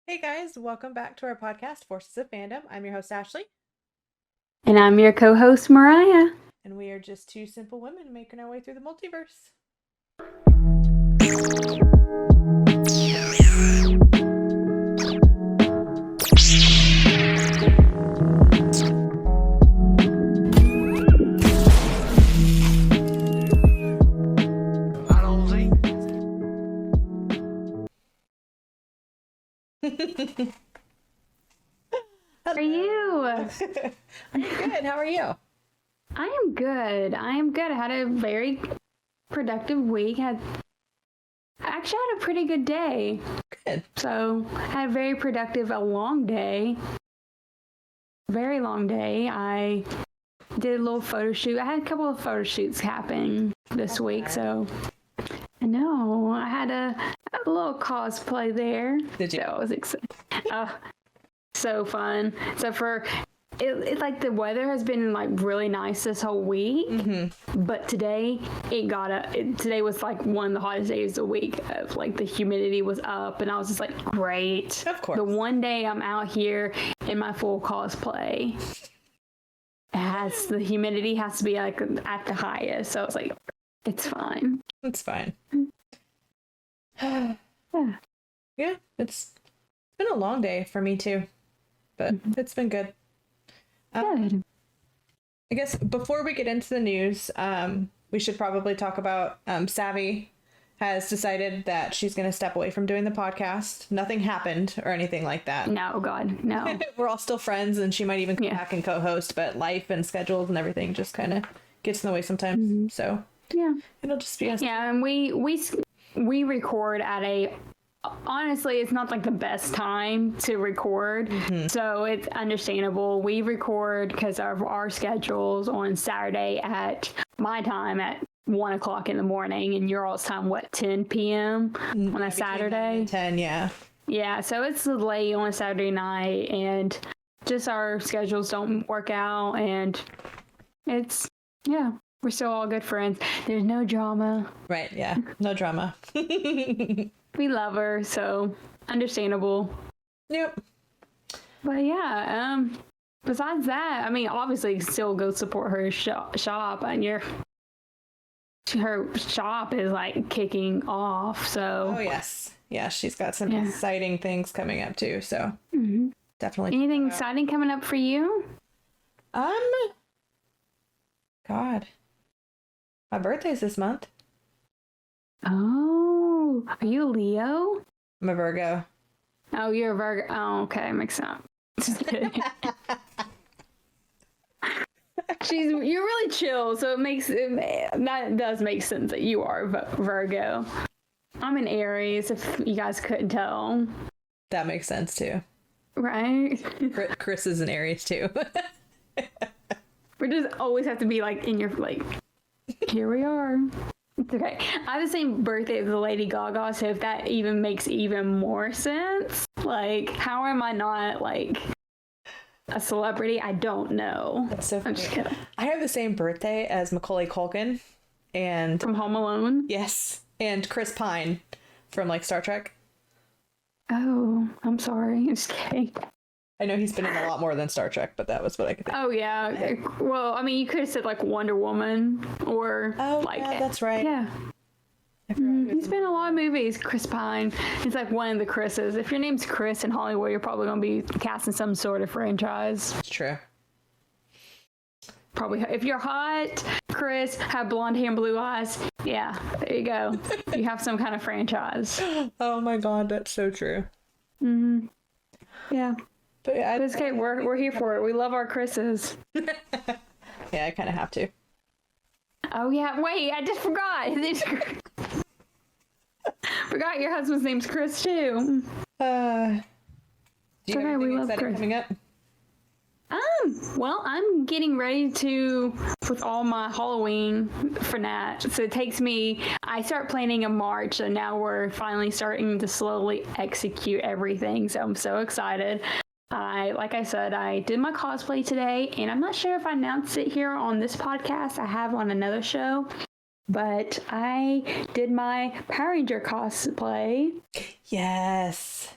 Hey guys, welcome back to our podcast, Forces of Fandom. I'm your host, Ashley, And I'm your co-host, Mariah. and we are just two simple women making our way through the multiverse. How are you? I'm good. How are you? I am good. I had a very productive week. I actually had a pretty good day. Good. So I had a very productive, a long day. Very long day. I did a little photo shoot. I had a couple of photo shoots happening this week, so I know I had a little cosplay there. Did you? So I was excited. So fun. So for it like the weather has been like really nice this whole week, but today today was like one of the hottest days of the week. Of like the humidity was up, and I was just like, great. Of course. The one day I'm out here in my full cosplay, the humidity has to be like at the highest. So it's like, it's fine. It's fine. Yeah. Yeah, it's been a long day for me too, but it's been good. Good. I guess before we get into the news, we should probably talk about Savvy has decided that she's going to step away from doing the podcast. Nothing happened or anything like that. No, God, no. We're all still friends, and she might even come back and co-host, but life and schedules and everything just kind of gets in the way sometimes. So Yeah. it'll just be us. Yeah, and we record at a, honestly, it's not like the best time to record, so it's understandable. We record because of our schedules on Saturday at my time at 1 o'clock in the morning, and your all's time, what, 10 p.m. on a Saturday? 10, yeah. Yeah, so it's late on a Saturday night, and just our schedules don't work out, and it's, yeah, we're still all good friends. There's no drama. Right, yeah. No drama. We love her, so understandable. Yep. But yeah, besides that, I mean, obviously still go support her shop, and her shop is like kicking off, so. Oh, yes. Yeah, she's got some exciting things coming up too, so definitely. Anything exciting coming up for you? God. My birthday's this month. Oh, are you a Leo? I'm a Virgo. Oh, you're a Virgo. Oh, okay, makes sense. Just kidding. You're really chill, so that does make sense that you are Virgo. I'm an Aries, if you guys couldn't tell. That makes sense too. Right? Chris is an Aries too. We just always have to be like in your, like, here we are. It's okay. I have the same birthday as Lady Gaga, so if that even makes even more sense, like, how am I not like a celebrity? I don't know. That's so funny. I'm just kidding. I have the same birthday as Macaulay Culkin, and From Home Alone? yes, and Chris Pine from like Star Trek. Oh, I'm sorry. I'm just kidding. I know he's been in a lot more than Star Trek, but that was what I could think. Oh, yeah. Well, I mean, you could have said like Wonder Woman or like. Yeah, that's right. Yeah. He's been in a lot of movies. Chris Pine. He's like one of the Chris's. If your name's Chris in Hollywood, you're probably going to be casting some sort of franchise. It's true. Probably. If you're hot, Chris, have blonde hair and blue eyes, yeah, there you go. You have some kind of franchise. Oh my God, that's so true. Yeah. But yeah, It's okay. We're here for it. We love our Chris's. yeah, I kind of have to. Oh, yeah. Wait, I just forgot. Forgot your husband's name's Chris, too. Do you have okay, anything we love exciting Chris. coming up? Well, I'm getting ready with all my Halloween for that. So it takes me, I start planning in March, so now we're finally starting to slowly execute everything. So I'm so excited. Like I said, I did my cosplay today, and I'm not sure if I announced it here on this podcast. I have on another show, but I did my Power Ranger cosplay. Yes.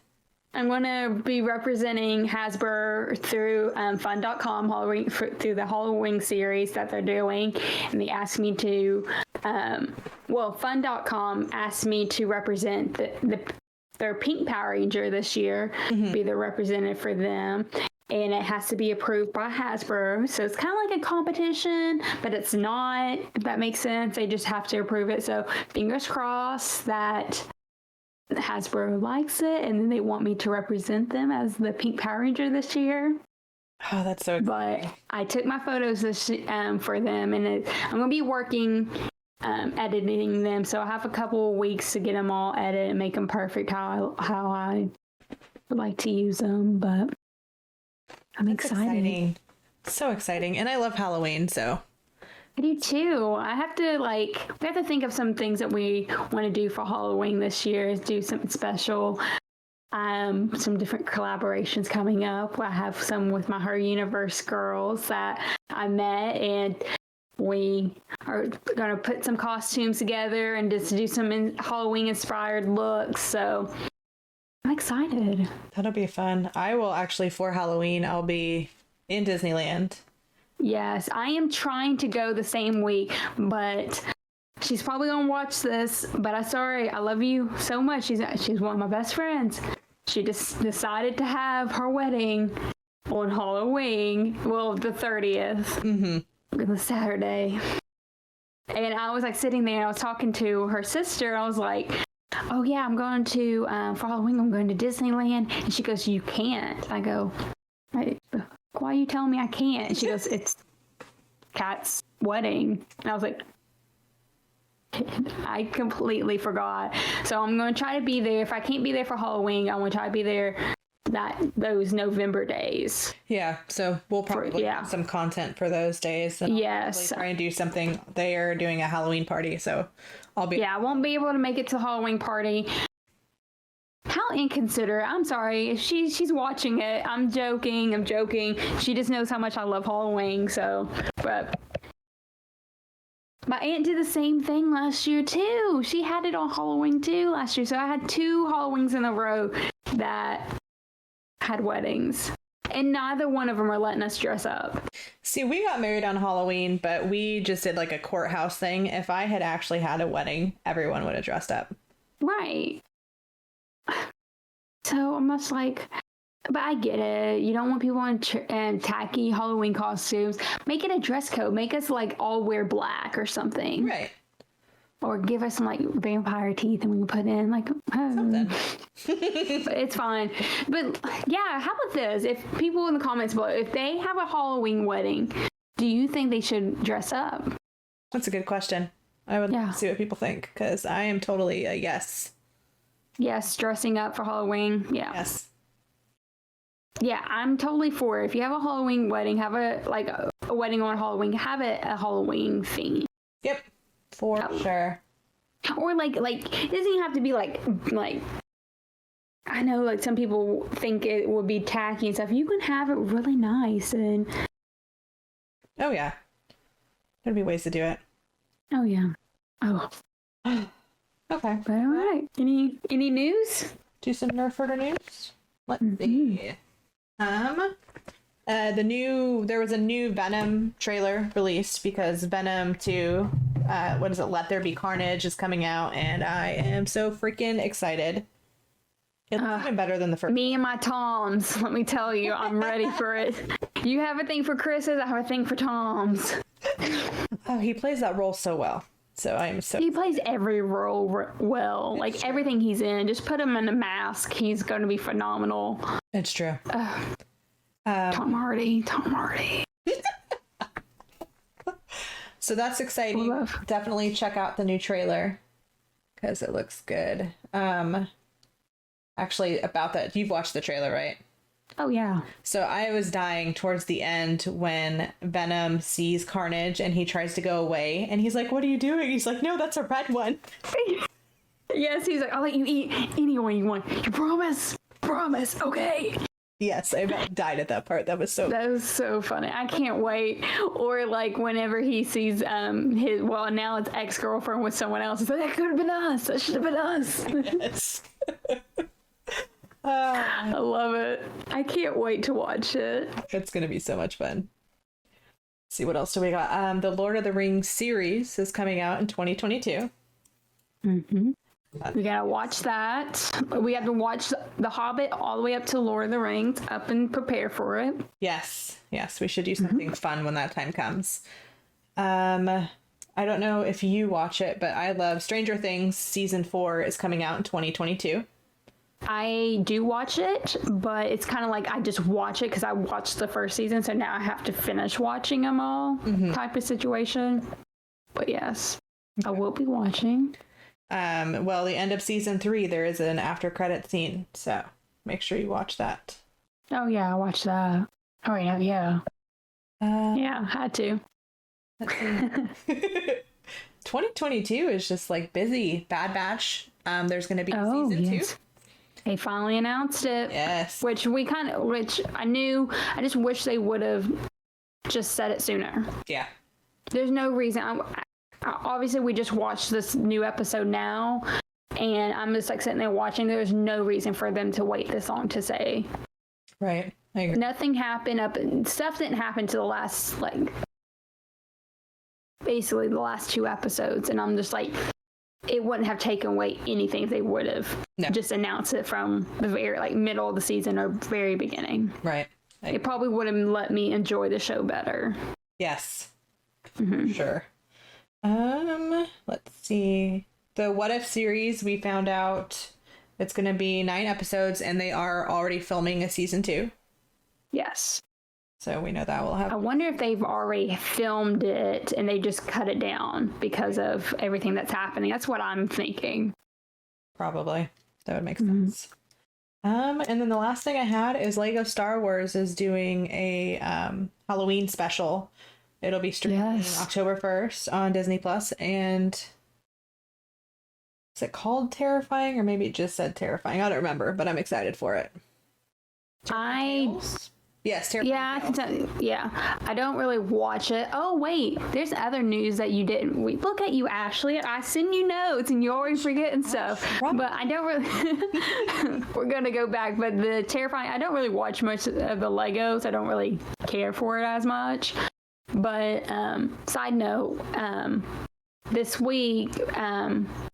I'm going to be representing Hasbro through Fun.com Halloween, through the Halloween series that they're doing. And they asked me to, Fun.com asked me to represent their Pink Power Ranger this year, be the representative for them. And it has to be approved by Hasbro. So it's kind of like a competition, but it's not, if that makes sense. They just have to approve it. So fingers crossed that Hasbro likes it, and then they want me to represent them as the Pink Power Ranger this year. Oh, that's so exciting. But I took my photos for them, and I'm going to be working editing them, so I have a couple of weeks to get them all edited and make them perfect how I would like to use them. But I'm excited. Exciting. So exciting. And I love Halloween, so I do too. We have to think of some things that we want to do for Halloween this year, do something special. Some different collaborations coming up. I have some with my Her Universe girls that I met, and we are going to put some costumes together and just do some Halloween inspired looks. So I'm excited. That'll be fun. I will actually, for Halloween, I'll be in Disneyland. Yes, I am trying to go the same week, but she's probably gonna watch this. But I'm sorry, I love you so much. She's one of my best friends. She just decided to have her wedding on Halloween, well, the 30th, the Saturday. And I was like sitting there, and I was talking to her sister. I was like, "Oh yeah, I'm going to for Halloween. I'm going to Disneyland." And she goes, "You can't." I go, "Why are you telling me I can't?" And she goes, "It's Kat's wedding." And I was like, I completely forgot. So I'm going to try to be there. If I can't be there for Halloween, I'm going to try to be there those November days. Yeah, so we'll probably have some content for those days. And yes. I'll try and do something. They are doing a Halloween party, so I'll be... Yeah, I won't be able to make it to the Halloween party. How inconsiderate. I'm sorry. If she's watching it, I'm joking. She just knows how much I love Halloween, so... But my aunt did the same thing last year, too. She had it on Halloween, too, last year. So I had 2 Halloweens in a row that had weddings. And neither one of them are letting us dress up. See, we got married on Halloween, but we just did like a courthouse thing. If I had actually had a wedding, everyone would have dressed up. Right. So I'm just like, but I get it. You don't want people in tacky Halloween costumes. Make it a dress code. Make us like all wear black or something. Right. Or give us some like vampire teeth and we can put in like something. But it's fine. But yeah, how about this? If people in the comments below, if they have a Halloween wedding, do you think they should dress up? That's a good question. I would love to see what people think, because I am totally a yes. Yes, dressing up for Halloween. Yeah. Yes. Yeah, I'm totally for it. If you have a Halloween wedding, have a wedding on Halloween, have it a Halloween theme. Yep. For sure. Or like it doesn't even have to be like I know like some people think it would be tacky and stuff. You can have it really nice and oh yeah. There'd be ways to do it. Oh yeah. Oh. Okay. But all right. Any news? Do some Nerf news. Let's see. There was a new Venom trailer released because Venom 2, Let There Be Carnage is coming out, and I am so freaking excited. It's even better than the first. Me and my Toms, let me tell you, I'm ready for it. You have a thing for Chris's, I have a thing for Tom's. Oh, he plays that role so well. So I am so... He plays every role well. Like true. Everything he's in, just put him in a mask. He's going to be phenomenal. It's true. Tom Hardy. So that's exciting. Definitely check out the new trailer because it looks good. Actually, about that, you've watched the trailer, right? Oh, yeah. So I was dying towards the end when Venom sees Carnage and he tries to go away. And he's like, "What are you doing?" He's like, "No, that's a red one." Yes, he's like, "I'll let you eat any one you want. You promise? Promise, okay." Yes, I died at that part. That was so funny. I can't wait. Or like whenever he sees now it's ex-girlfriend with someone else. It's like, that could have been us. That should have been us. Yes. I love it. I can't wait to watch it. It's going to be so much fun. Let's see, what else do we got? The Lord of the Rings series is coming out in 2022. Mm-hmm. We gotta watch that. We have to watch The Hobbit all the way up to Lord of the Rings, up and prepare for it. Yes, we should do something fun when that time comes. I don't know if you watch it, but I love Stranger Things. Season 4 is coming out in 2022. I do watch it, but it's kind of like I just watch it because I watched the first season, so now I have to finish watching them all type of situation. But yes, okay. I will be watching. Well, the end of season 3, there is an after credit scene, so make sure you watch that. Oh yeah, I watched that. Oh yeah. Yeah, had to. 2022 is just like busy. Bad Batch. There's going to be season 2. They finally announced it. Yes. Which I knew. I just wish they would have just said it sooner. Yeah. There's no reason. Obviously, we just watched this new episode now, and I'm just like sitting there watching. There's no reason for them to wait this long to say. Right. I agree. Nothing happened. Stuff didn't happen to the last, basically the last 2 episodes, and I'm just like, it wouldn't have taken away anything if they would have just announced it from the very middle of the season or very beginning. Right. It probably would have let me enjoy the show better. Yes. Mm-hmm. Sure. Let's see. The What If series, we found out it's going to be 9 episodes, and they are already filming a season 2. Yes. So we know that will happen. I wonder if they've already filmed it and they just cut it down because of everything that's happening. That's what I'm thinking. Probably. That would make sense. And then the last thing I had is Lego Star Wars is doing a Halloween special. It'll be streaming October 1st on Disney Plus, and is it called Terrifying, or maybe it just said Terrifying? I don't remember, but I'm excited for it. Yes, Terrifying. Yeah, I don't really watch it. Oh wait, there's other news that you didn't. Look at you, Ashley. I send you notes, and you always forgetting stuff. But I don't really. We're gonna go back, but the Terrifying. I don't really watch much of the Legos. I don't really care for it as much. But side note, this week,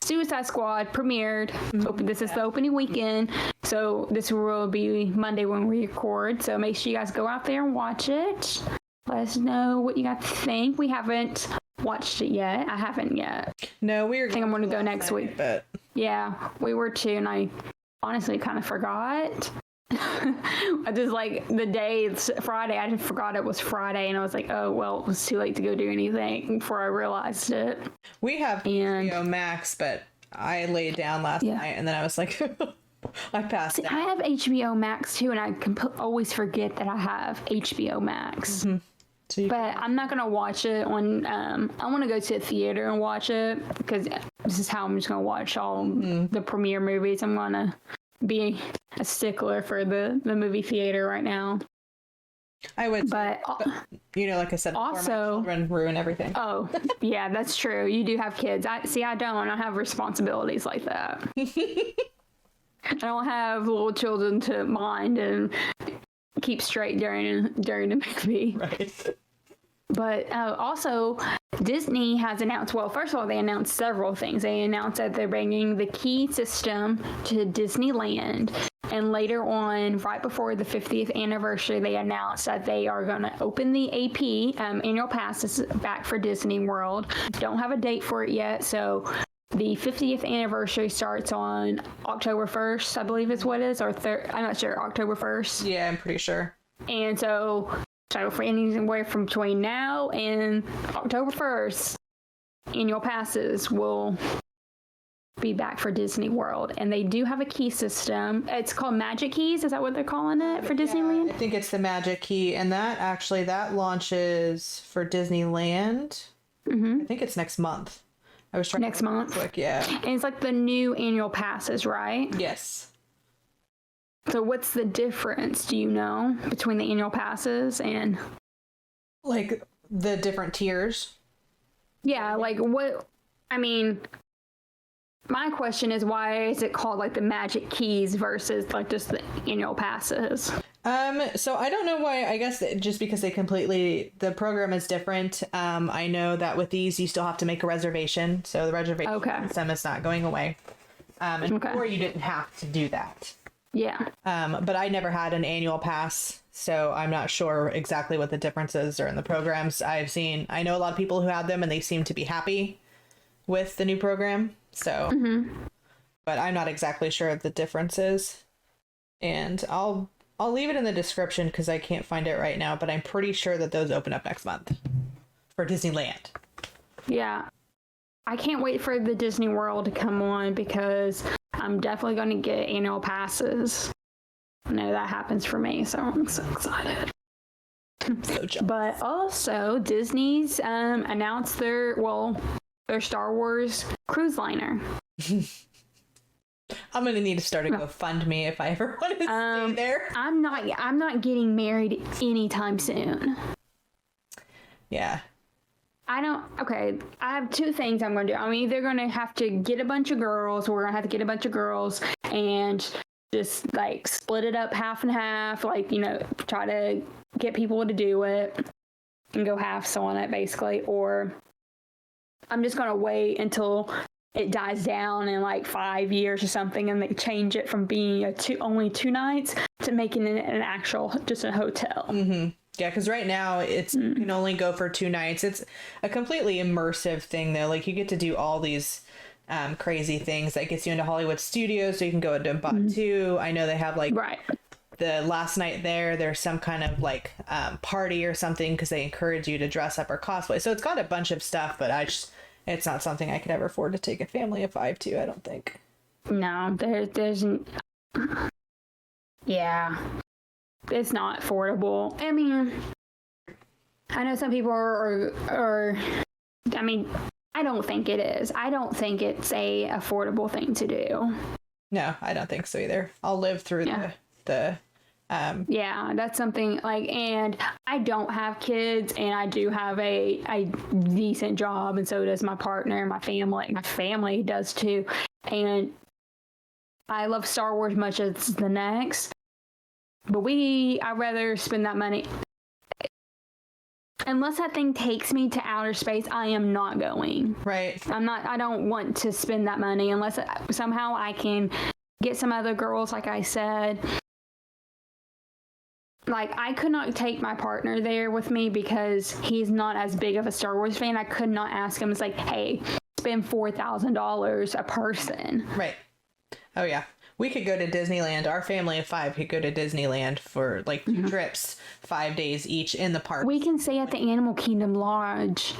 Suicide Squad premiered. This is the opening weekend, so this will be Monday when we record. So make sure you guys go out there and watch it. Let us know what you guys think. We haven't watched it yet. I haven't yet. No, I think I'm going to go next week. But yeah, we were too, and I honestly kind of forgot. I just the day it's Friday, I just forgot it was Friday, and I was like, oh well, it was too late to go do anything before I realized it. We have HBO Max, but I laid down last night, and then I was like, I passed out. I have HBO Max too, and I always forget that I have HBO Max. Mm-hmm. But I'm not gonna watch it on. I want to go to a theater and watch it because this is how I'm just gonna watch all the premiere movies. I'm gonna be a stickler for the movie theater right now. I would, but like I said, also my children ruin everything. Oh, yeah, that's true. You do have kids. I don't have responsibilities like that. I don't have little children to mind and keep straight during the movie. Right. But also, Disney has announced, well, first of all, they announced several things. They announced that they're bringing the key system to Disneyland. And later on, right before the 50th anniversary, they announced that they are going to open the AP, annual passes, back for Disney World. Don't have a date for it yet, so the 50th anniversary starts on October 1st, I believe is what it is, or I'm not sure, October 1st. Yeah, I'm pretty sure. And so for anywhere from between now and October 1st, annual passes will be back for Disney World. And they do have a key system. It's called Magic Keys. Is that what they're calling it for Disneyland? I think it's the Magic Key. And that launches for Disneyland. Mm-hmm. I think it's next month. I was trying next month. Quick, yeah. And it's like the new annual passes, right? Yes. So what's the difference, do you know, between the annual passes and the different tiers? Yeah, what, I mean, My question is, why is it called like the Magic Keys versus like just the annual passes? So I don't know why. I guess just because the program is different. I know that with these, you still have to make a reservation. So the reservation system is not going away. And before you didn't have to do that. Yeah. But I never had an annual pass, so I'm not sure exactly what the differences are in the programs. I know a lot of people who had them and they seem to be happy with the new program. So, but I'm not exactly sure of the differences. And I'll leave it in the description because I can't find it right now, but I'm pretty sure that those open up next month for Disneyland. Yeah. I can't wait for the Disney World to come on because I'm definitely going to get annual passes. I know that happens for me, so I'm so excited. So jealous. But also, Disney's announced their Star Wars cruise liner. I'm gonna need to start a GoFundMe if I ever want to stay there. I'm not getting married anytime soon. Yeah. I have two things I'm going to do. I'm either going to have to get a bunch of girls, we're going to have to get a bunch of girls and just like split it up half and half, like, try to get people to do it and go halves on it basically. Or I'm just going to wait until it dies down in like 5 years or something and they change it from being only 2 nights to making it an actual, just a hotel. Mm-hmm. Yeah, because right now you can only go for 2 nights. It's a completely immersive thing, though. Like, you get to do all these crazy things that gets you into Hollywood Studios, so you can go into Batu. I know they have, like, the last night there's some kind of, like, party or something because they encourage you to dress up or cosplay. So it's got a bunch of stuff, but it's not something I could ever afford to take a family of 5 to, I don't think. No, there's... Yeah. It's not affordable. I mean, I know some people are I mean, I don't think it is. I don't think it's a affordable thing to do. No, I don't think so either. I'll live through the yeah, that's something like, and I don't have kids and I do have a decent job and so does my partner and my family. My family does too. And I love Star Wars much as the next. But I'd rather spend that money. Unless that thing takes me to outer space, I am not going. Right. I don't want to spend that money unless somehow I can get some other girls, like I said. Like, I could not take my partner there with me because he's not as big of a Star Wars fan. I could not ask him, it's like, hey, spend $4,000 a person. Right. Oh, yeah. We could go to Disneyland. Our family of 5 could go to Disneyland for like 2 trips, 5 days each in the park. We can stay at the Animal Kingdom Lodge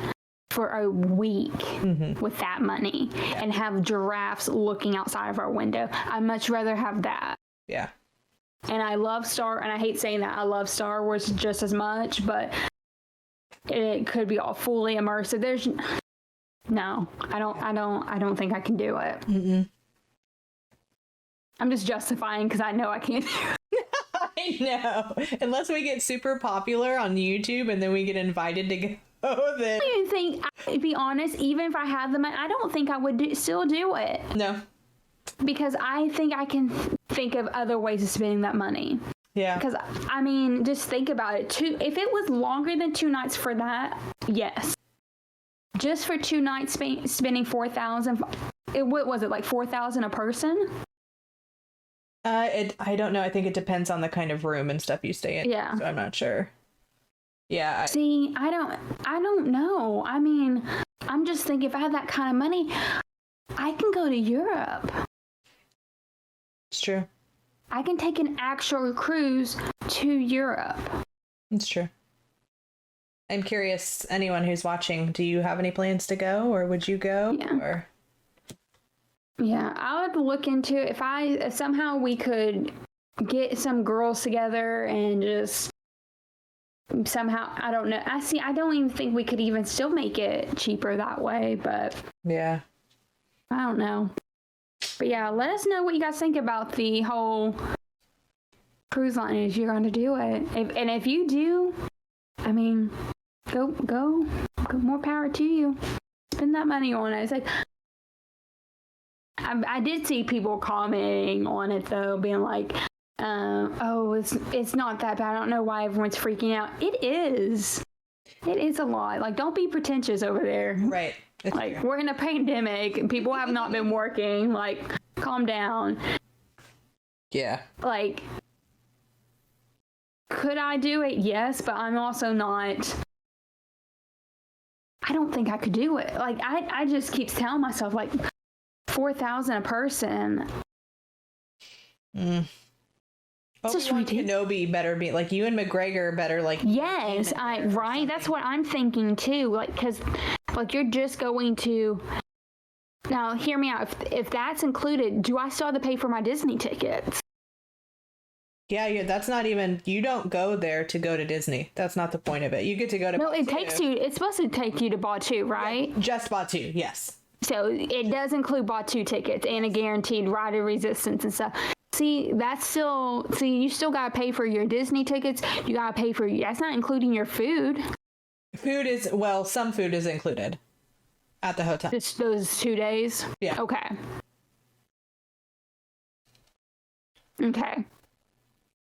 for a week with that money and have giraffes looking outside of our window. I'd much rather have that. Yeah. And I hate saying that, I love Star Wars just as much, but it could be all fully immersive. I don't think I can do it. Mm-hmm. I'm just justifying because I know I can't do it. I know. Unless we get super popular on YouTube and then we get invited to go, then... I don't think, to be honest, even if I had the money, I don't think I would still do it. No. Because I think I can think of other ways of spending that money. Yeah. Because, I mean, just think about it. If it was longer than 2 nights for that, yes. Just for 2 nights spending $4,000, what was it, like $4,000 a person? I don't know. I think it depends on the kind of room and stuff you stay in. Yeah. So I'm not sure. Yeah. See, I don't know. I mean, I'm just thinking if I had that kind of money, I can go to Europe. It's true. I can take an actual cruise to Europe. It's true. I'm curious, anyone who's watching, do you have any plans to go or would you go? Yeah. Or... Yeah, I would look into it. If somehow we could get some girls together and just somehow, I don't know. I don't even think we could even still make it cheaper that way, but yeah, I don't know. But yeah, let us know what you guys think about the whole cruise line if you're going to do it. If you do, I mean, go, more power to you. Spend that money on it. It's like, I did see people commenting on it though, being like, "Oh, it's not that bad. I don't know why everyone's freaking out." It is. It is a lot. Like, don't be pretentious over there. Right. It's like true. we're in a pandemic. People have not been working. Like, calm down. Yeah. Like, could I do it? Yes, but I'm also not. I don't think I could do it. Like, I just keep telling myself, like, 4,000 a person. It's just ridiculous. Kenobi better be like, you and McGregor better like. Yes, right. That's what I'm thinking too. Like, because like you're just going to. Now, hear me out. If that's included, do I still have to pay for my Disney tickets? Yeah, that's not even. You don't go there to go to Disney. That's not the point of it. You get to go to. No, Batu. it takes you. It's supposed to take you to Batu, right? Yeah, just Batu, yes. So it does include Batu tickets and a guaranteed ride of resistance and stuff. See, you still gotta pay for your Disney tickets. You gotta pay for. That's not including your food. Some food is included at the hotel. Just those 2 days. Yeah. Okay. Okay.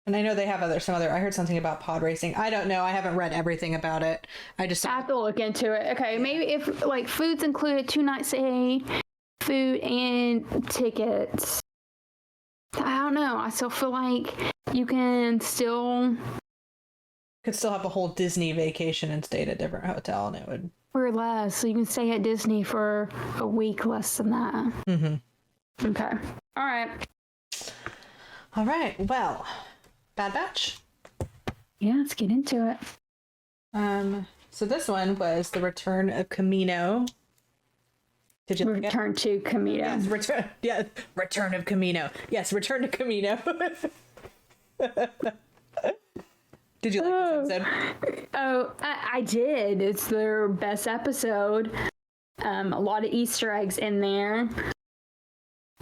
And I know they have I heard something about pod racing. I don't know. I haven't read everything about it. I have to look into it. Okay, maybe if like food's included, 2 nights stay, food and tickets. I don't know. I still feel like you could still have a whole Disney vacation and stay at a different hotel, and it would or less. So you can stay at Disney for a week less than that. Mm-hmm. Okay. All right. Well, Bad Batch. Yeah, let's get into it. So this one was the Return of Kamino. Did you Return to Kamino? Yes, Return of Kamino. Yes, Return to Kamino. Did you like this episode? Oh, I did. It's their best episode. A lot of Easter eggs in there.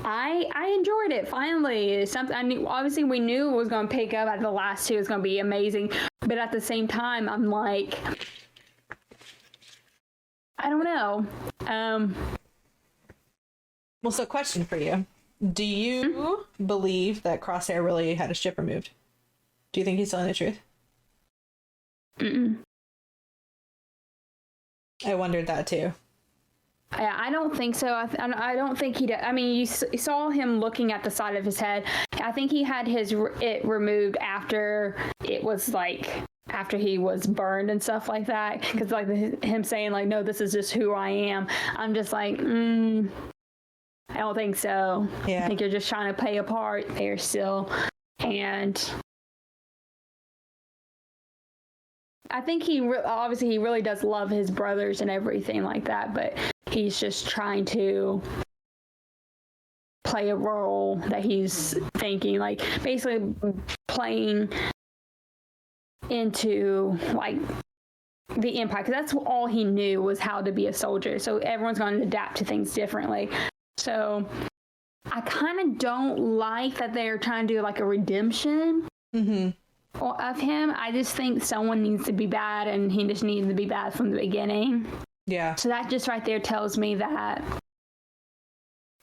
I enjoyed it. Finally, it's something I knew. Obviously, we knew it was going to pick up. At the last 2, it was going to be amazing. But at the same time, I'm like, I don't know. Well, so question for you. Do you believe that Crosshair really had his chip removed? Do you think he's telling the truth? Mm-mm. I wondered that too. I don't think so. I don't think he did. I mean, you saw him looking at the side of his head. I think he had it removed after it was like after he was burned and stuff like that. Because like him saying like, no, this is just who I am. I'm just like, I don't think so. Yeah. I think you're just trying to play a part there still. And I think he really does love his brothers and everything like that, but he's just trying to play a role that he's thinking, like basically playing into like the Empire, because that's all he knew was how to be a soldier. So everyone's going to adapt to things differently. So I kind of don't like that they're trying to do like a redemption of him. I just think someone needs to be bad, and he just needed to be bad from the beginning. Yeah. So that just right there tells me that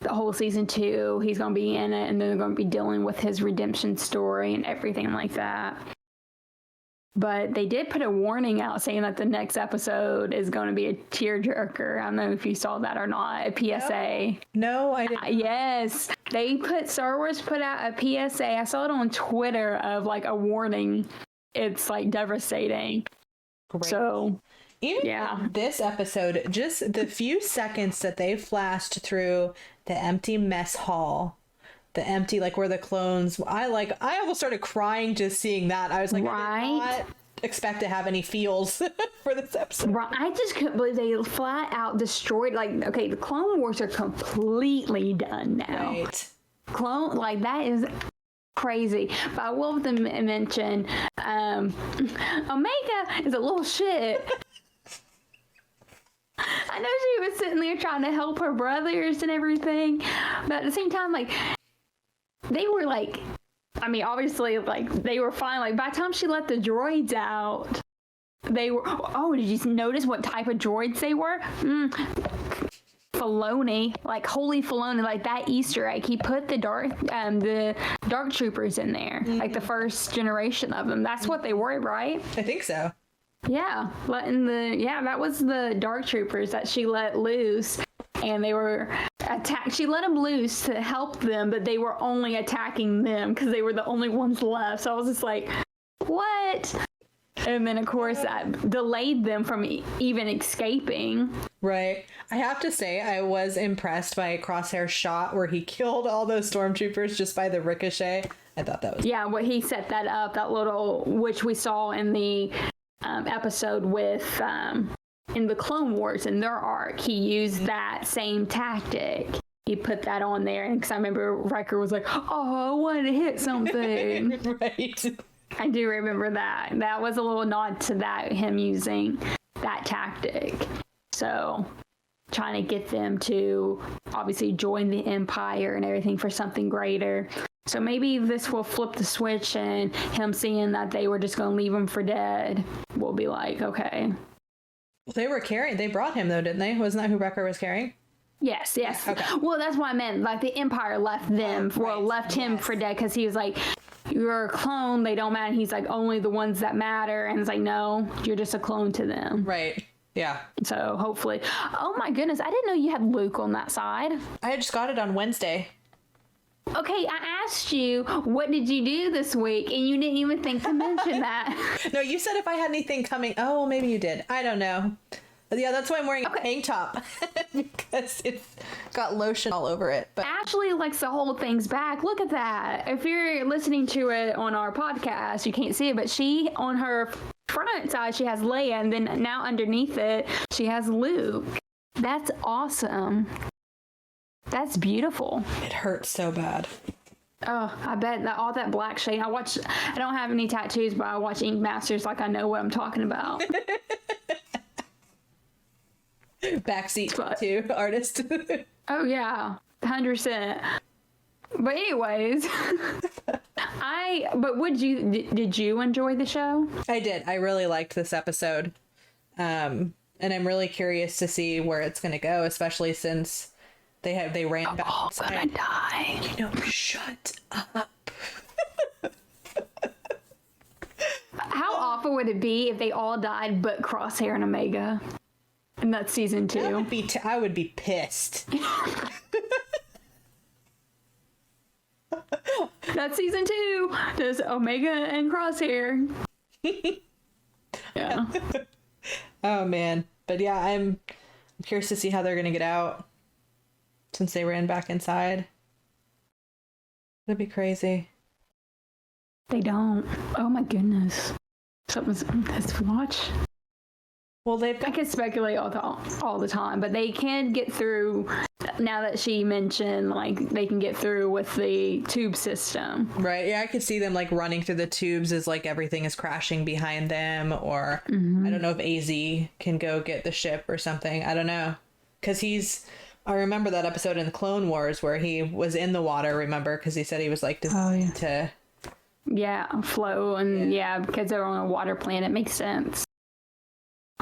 the whole season 2, he's going to be in it, and then they're going to be dealing with his redemption story and everything like that. But they did put a warning out saying that the next episode is going to be a tearjerker. I don't know if you saw that or not, a PSA. No, I didn't. Yes. Star Wars put out a PSA. I saw it on Twitter of like a warning. It's like devastating. Great. So, even this episode, just the few seconds that they flashed through the empty mess hall, the empty, like where the clones, I almost started crying just seeing that. I was like, I did not expect to have any feels for this episode. Right. I just couldn't believe they flat out destroyed, like, okay, the Clone Wars are completely done now. Right. That is crazy. But I will mention, Omega is a little shit. I know she was sitting there trying to help her brothers and everything, but at the same time, like, they were like, I mean, obviously, like, they were fine. Like, by the time she let the droids out, they were, did you notice what type of droids they were? Filoni, like holy Filoni, like that Easter egg. He put the dark troopers in there, like the first generation of them. That's what they were, right? I think so. Yeah, that was the dark troopers that she let loose, and they were attacked. She let them loose to help them, but they were only attacking them because they were the only ones left. So I was just like, what? And then, of course, that delayed them from even escaping. Right. I have to say, I was impressed by Crosshair's shot where he killed all those stormtroopers just by the ricochet. I thought that was... Yeah, he set that up, that little, which we saw in the episode with, in the Clone Wars, in their arc. He used that same tactic. He put that on there, and because I remember Riker was like, oh, I wanted to hit something. Right. I do remember that. That was a little nod to that, him using that tactic. So, trying to get them to obviously join the Empire and everything for something greater. So maybe this will flip the switch, and him seeing that they were just going to leave him for dead will be like, okay. Well, they brought him though, didn't they? Wasn't that who Wrecker was carrying? Yes. Okay. Well, that's what I meant. Like, the Empire left them, left him for dead, because he was like, you're a clone, they don't matter. He's like, only the ones that matter. And it's like, no, you're just a clone to them. Right. Yeah. So hopefully. Oh my goodness, I didn't know you had Luke on that side. I just got it on Wednesday. Okay, I asked you, what did you do this week? And you didn't even think to mention that. No, you said if I had anything coming. Oh, maybe you did. I don't know. Yeah, that's why I'm wearing a tank top. Because it's got lotion all over it. But Ashley likes to hold things back. Look at that. If you're listening to it on our podcast, you can't see it, but she, on her front side, she has Leia, and then now underneath it, she has Luke. That's awesome. That's beautiful. It hurts so bad. Oh, I bet that all that black shade. I don't have any tattoos, but I watch Ink Masters like I know what I'm talking about. Backseat tattoo artist. Oh yeah, 100%. But anyways, did you enjoy the show? I did. I really liked this episode. And I'm really curious to see where it's going to go, especially since they ran back inside. Gonna die. You know, shut up. How awful would it be if they all died but Crosshair and Omega? And that's season 2. I would be pissed. That's season 2. There's Omega and Crosshair. Yeah. Oh man. But yeah, I'm curious to see how they're gonna get out since they ran back inside. That'd be crazy. They don't. Oh my goodness. Let's watch. Well, I can speculate all the time, but they can get through. Now that she mentioned, like, they can get through with the tube system. Right. Yeah, I could see them like running through the tubes as like everything is crashing behind them, or I don't know if AZ can go get the ship or something. I don't know. Because I remember that episode in the Clone Wars where he was in the water, remember? Because he said he was like to... Yeah, flow, and because they're on a water planet. Makes sense.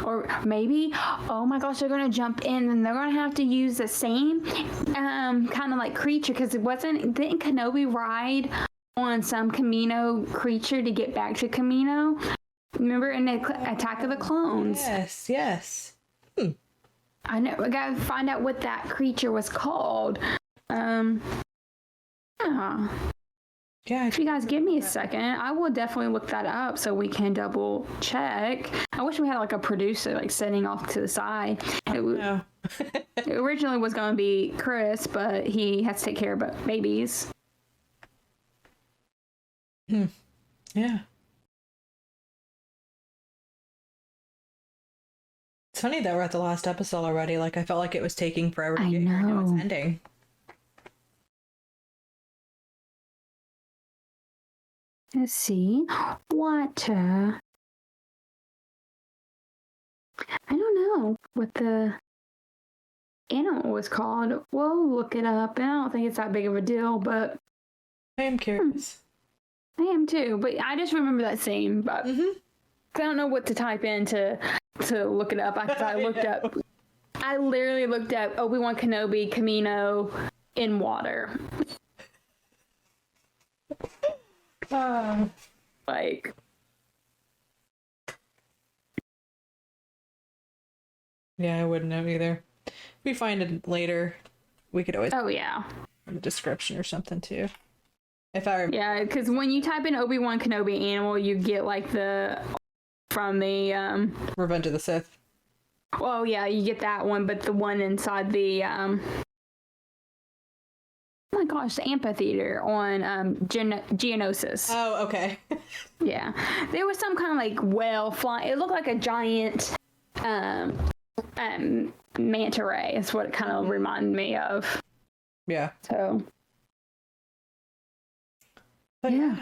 Or maybe, oh my gosh, they're going to jump in and they're going to have to use the same kind of like creature, because didn't Kenobi ride on some Kamino creature to get back to Kamino? Remember in the Attack of the Clones? Yes. I know, we got to find out what that creature was called. Yeah. If you guys give me a second, I will definitely look that up so we can double check. I wish we had like a producer like sitting off to the side. It originally was going to be Chris, but he has to take care of babies. Yeah. It's funny that we're at the last episode already. Like, I felt like it was taking forever to get here. Now it's ending. Let's see. Water. I don't know what the animal was called. We'll look it up. I don't think it's that big of a deal, but I am curious. I am too, but I just remember that scene. But I don't know what to type in to look it up. I looked up I literally looked up Obi-Wan Kenobi Kamino in water. Like, yeah, I wouldn't know either. If we find it later, we could always oh yeah, in the description or something too. If I yeah, because when you type in Obi-Wan Kenobi animal, you get like the from the Revenge of the Sith. well, yeah, you get that one, but the one inside the oh my gosh, the amphitheater on Geonosis. Oh, okay. Yeah, there was some kind of like whale flying. It looked like a giant manta ray. Is what it kind of reminded me of. Yeah. So, But yeah.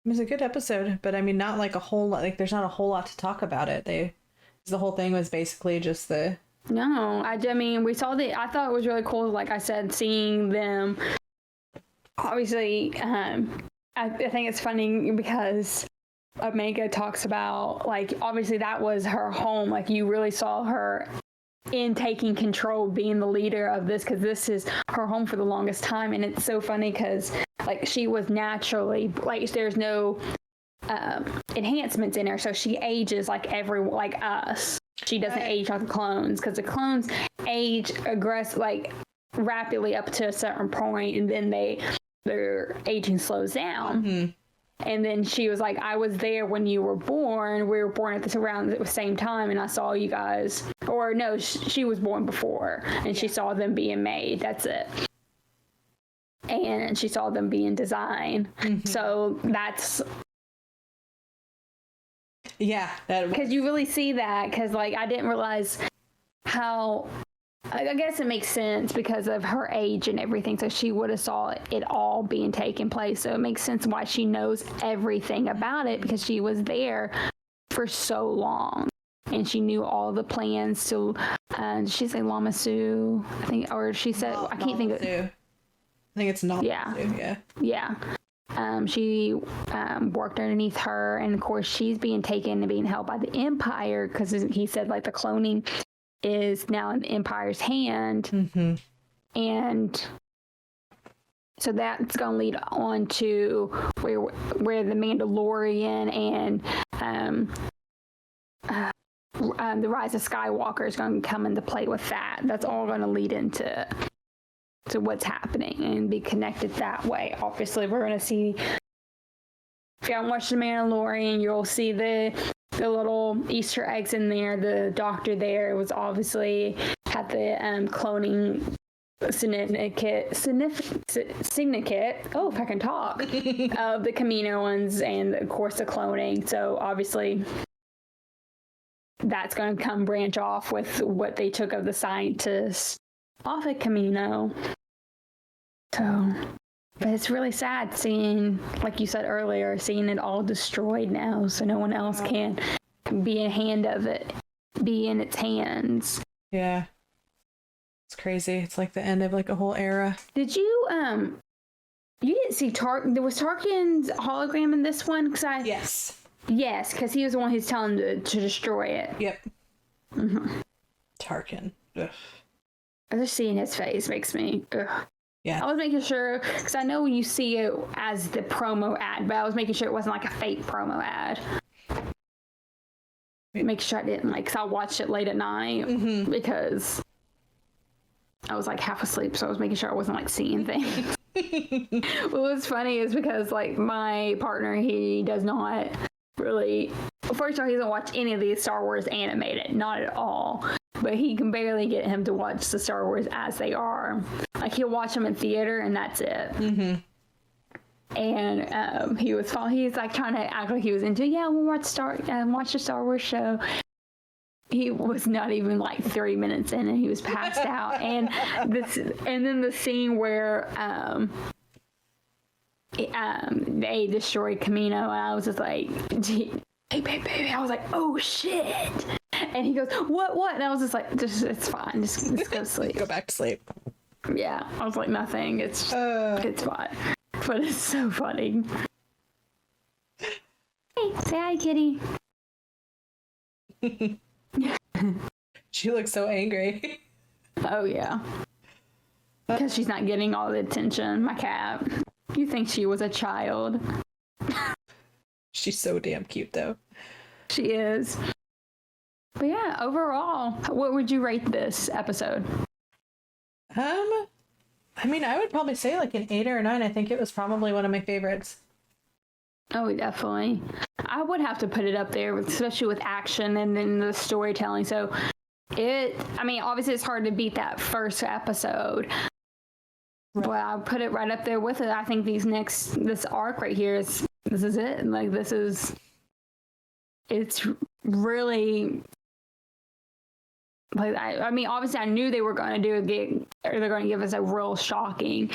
It was a good episode, but I mean, not like a whole lot. Like, there's not a whole lot to talk about it. The whole thing was basically just the. No, I mean, we saw I thought it was really cool, like I said, seeing them. Obviously, I think it's funny because Omega talks about, like, obviously that was her home. Like, you really saw her in taking control, being the leader of this, because this is her home for the longest time. And it's so funny because, like, she was naturally, like, there's no enhancements in her, so she ages like us. She doesn't age like the clones, because the clones age like rapidly up to a certain point, and then their aging slows down. Mm-hmm. And then she was like, I was there when you were born. We were born around the same time, and I saw you guys. Or no, she was born before, and she saw them being made. That's it. And she saw them being designed. Mm-hmm. So that's. Yeah, because you really see that, because like I didn't realize how, I guess it makes sense because of her age and everything, so she would have saw it all being taking place, so it makes sense why she knows everything about it, because she was there for so long and she knew all the plans to did she say Lamasu, I think, or she said I can't think of it. I think it's not. Yeah. She worked underneath her, and of course she's being taken and being held by the Empire, because he said like the cloning is now in the Empire's hand. Mm-hmm. And so that's going to lead on to where the Mandalorian and the Rise of Skywalker is going to come into play with that. That's all going to lead into what's happening and be connected that way. Obviously, we're going to see, if you haven't watched The Mandalorian, you'll see the little Easter eggs in there. The doctor there was obviously had the cloning syndicate. Oh, if I can talk. Of the Kamino ones, and of course the cloning. So obviously that's going to come branch off with what they took of the scientists off at Kamino. So, but it's really sad seeing, like you said earlier, seeing it all destroyed now, so no one else can be in hand of it, be in its hands. Yeah, it's crazy. It's like the end of like a whole era. Did you you didn't see there was Tarkin's hologram in this one? Yes, because he was the one who's telling them to destroy it. Yep. Mm-hmm. Tarkin. Ugh. Just seeing his face makes me ugh. Yeah. I was making sure, because I know you see it as the promo ad, but I was making sure it wasn't like a fake promo ad. Make sure I didn't, like, because I watched it late at night, mm-hmm. because I was like half asleep, so I was making sure I wasn't like seeing things. What was funny is because like my partner, he does not really, first of all, he doesn't watch any of these Star Wars animated, not at all. But he can barely get him to watch the Star Wars as they are. Like, he'll watch them in theater, and that's it. Mm-hmm. And he's like trying to act like he was into, we'll watch the Star Wars show. He was not even like 30 minutes in, and he was passed out. And then the scene where they destroyed Kamino, and I was just like, hey, baby. I was like, oh shit. And he goes, what? And I was just like, it's fine. Just go to sleep. Go back to sleep. Yeah. I was like, nothing. It's fine. But it's so funny. Hey, say hi, kitty. She looks so angry. Oh, yeah. Because she's not getting all the attention. My cat. You think she was a child. She's so damn cute, though. She is. But yeah, overall, what would you rate this episode? I mean, I would probably say like an 8 or a 9. I think it was probably one of my favorites. Oh, definitely. I would have to put it up there, especially with action and then the storytelling. So obviously it's hard to beat that first episode. Right. But I'll put it right up there with it. I think this arc right here this is it. Like, it's really, like, I mean, obviously I knew they were going to they're going to give us a real shocking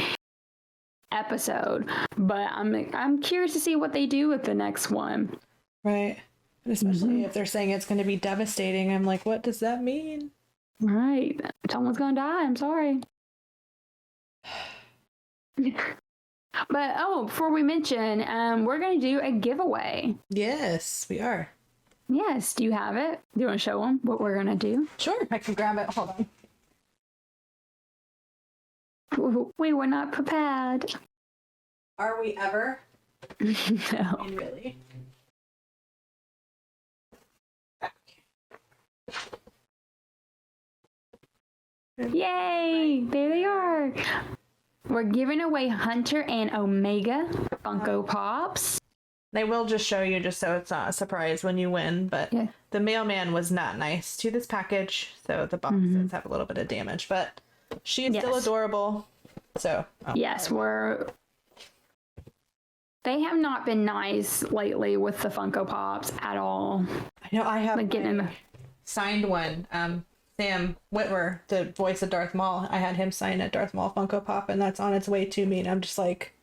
episode, but I'm curious to see what they do with the next one. Right. And especially if they're saying it's going to be devastating. I'm like, what does that mean? Right. Someone's going to die. I'm sorry. But before we mention, we're going to do a giveaway. Yes, we are. Yes. Do you have it? Do you want to show them what we're going to do? Sure. I can grab it. Hold on. We were not prepared. Are we ever? No. I mean, really? Yay! There they are. We're giving away Hunter and Omega Funko Pops. They will just show you just so it's not a surprise when you win, but yeah. The mailman was not nice to this package, so the boxes have a little bit of damage, but she is still adorable. So yes, they have not been nice lately with the Funko Pops at all. I know I have like signed one. Sam Witwer, the voice of Darth Maul, I had him sign a Darth Maul Funko Pop, and that's on its way to me, and I'm just like,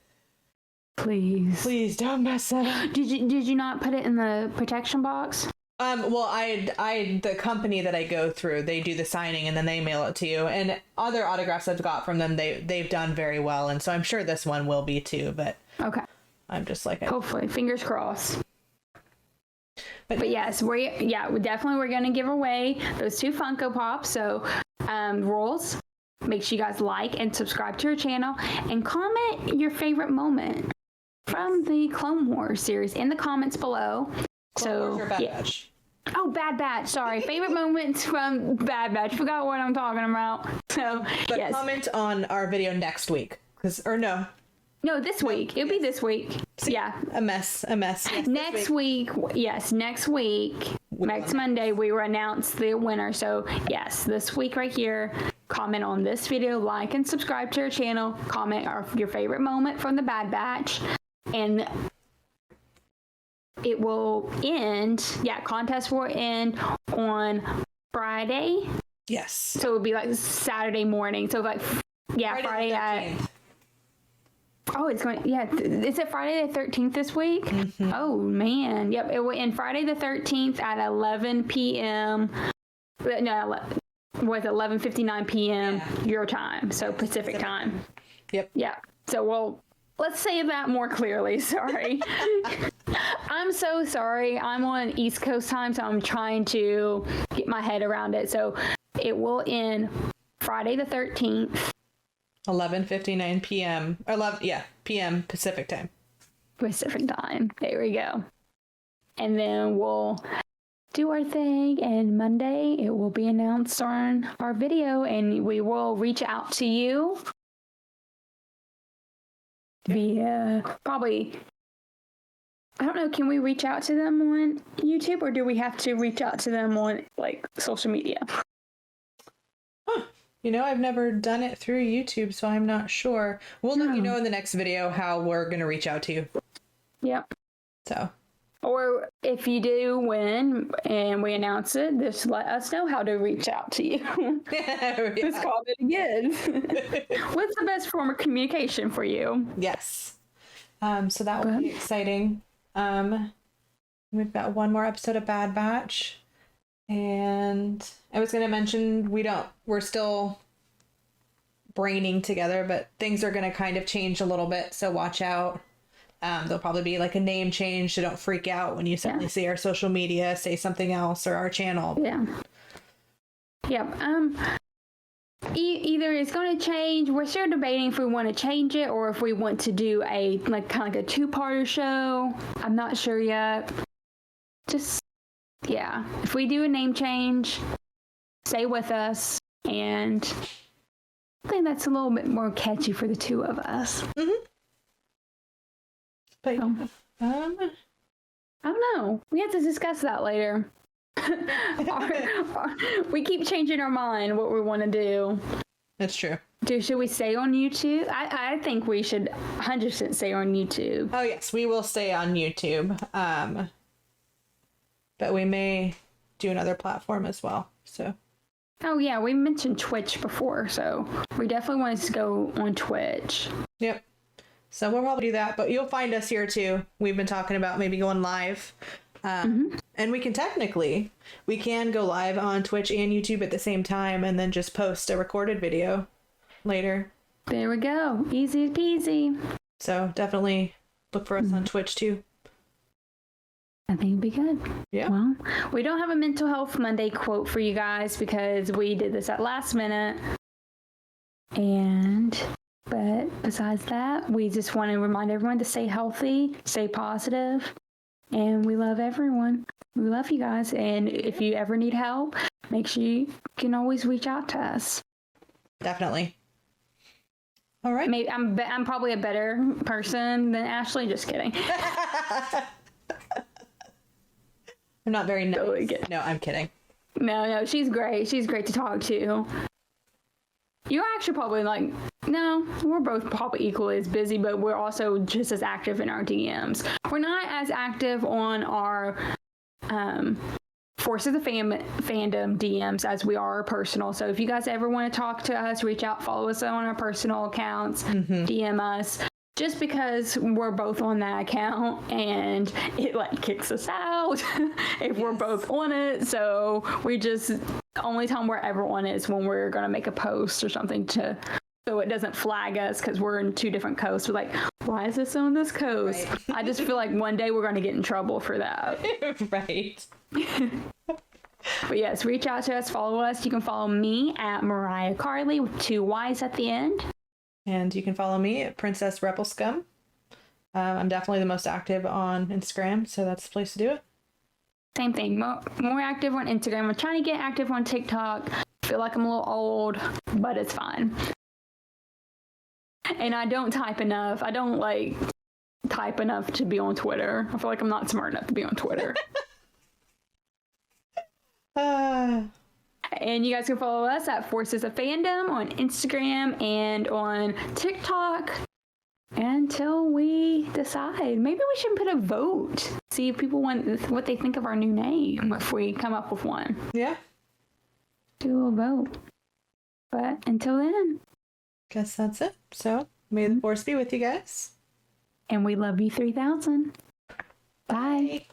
please don't mess that up. Did you not put it in the protection box? Well, I the company that I go through, they do the signing and then they mail it to you. And other autographs I've got from them, they've done very well, and so I'm sure this one will be too. But okay, I'm just like, hopefully, fingers crossed. But yes, we're going to give away those 2 Funko Pops. So rules: make sure you guys like and subscribe to our channel, and comment your favorite moment from the Clone Wars series in the comments below. Clone Wars or Bad Batch? Oh, Bad Batch. Sorry. Favorite moments from Bad Batch. Forgot what I'm talking about. So, but yes. Comment on our video next week. No, this week. It'll be this week. See, yeah. A mess. Yes, next week. Yes, next week. Next Monday, we will announce the winner. So, yes, this week right here. Comment on this video, like and subscribe to our channel. Comment your favorite moment from the Bad Batch. And it will end, contest will end on Friday. Yes. So it would be like Saturday morning. So like, Friday at... is it Friday the 13th this week? Mm-hmm. Oh, man. Yep, it will end Friday the 13th at 11 p.m. No, was 11:59 p.m. your time, so Pacific time. Yep. Yeah. So let's say that more clearly. Sorry. I'm so sorry. I'm on East Coast time, so I'm trying to get my head around it. So it will end Friday the 13th. 11:59 p.m. p.m. Pacific time. Pacific time. There we go. And then we'll do our thing, and Monday it will be announced on our video, and we will reach out to you via probably, I don't know, can we reach out to them on YouTube, or do we have to reach out to them on like social media? I've never done it through YouTube, so I'm not sure. We'll let you know in the next video how we're going to reach out to you. Yep. So. Or if you do win and we announce it, just let us know how to reach out to you. Just call it again. What's the best form of communication for you? Yes. So that will be exciting. We've got one more episode of Bad Batch. And I was going to mention we're still braining together, but things are going to kind of change a little bit. So watch out. There'll probably be like a name change, so don't freak out when you suddenly see our social media say something else or our channel. Yeah. Yep. Either it's going to change. We're still debating if we want to change it or if we want to do a kind of like a two-parter show. I'm not sure yet. Just yeah. If we do a name change, stay with us, and I think that's a little bit more catchy for the two of us. Mm-hmm. But I don't know. We have to discuss that later. We keep changing our mind what we want to do. That's true. Should we stay on YouTube? I think we should 100% stay on YouTube. Oh yes, we will stay on YouTube. But we may do another platform as well. So. Oh yeah, we mentioned Twitch before, so we definitely want to go on Twitch. Yep. So we'll probably do that, but you'll find us here too. We've been talking about maybe going live. And we can go live on Twitch and YouTube at the same time and then just post a recorded video later. There we go. Easy peasy. So definitely look for us on Twitch too. I think it'd be good. Yeah. Well, we don't have a Mental Health Monday quote for you guys because we did this at last minute. But besides that, we just want to remind everyone to stay healthy, stay positive, and we love everyone. We love you guys. And if you ever need help, make sure you can always reach out to us. Definitely. All right. Maybe I'm probably a better person than Ashley. Just kidding. I'm not very nice. Totally No, I'm kidding. No, she's great. She's great to talk to. You're actually probably no, we're both probably equally as busy, but we're also just as active in our DMs. We're not as active on our Forces of Fandom DMs as we are our personal. So if you guys ever want to talk to us, reach out, follow us on our personal accounts, DM us. Just because we're both on that account and it kicks us out if we're both on it. So we just, the only time we're ever on it is when we're going to make a post or something so it doesn't flag us because we're in two different coasts. We're why is this on this coast? Right. I just feel like one day we're going to get in trouble for that. Right. But yes, reach out to us, follow us. You can follow me at Mariah Carly with 2 Y's at the end. And you can follow me at Princess Rebel Scum. I'm definitely the most active on Instagram, so that's the place to do it. Same thing. More active on Instagram. I'm trying to get active on TikTok. I feel like I'm a little old, but it's fine. And I don't type enough. I don't type enough to be on Twitter. I feel like I'm not smart enough to be on Twitter. And you guys can follow us at Forces of Fandom on Instagram and on TikTok until we decide. Maybe we should put a vote. See if people want what they think of our new name if we come up with one. Yeah. Do a vote. But until then. Guess that's it. So may the force be with you guys. And we love you 3000. Bye.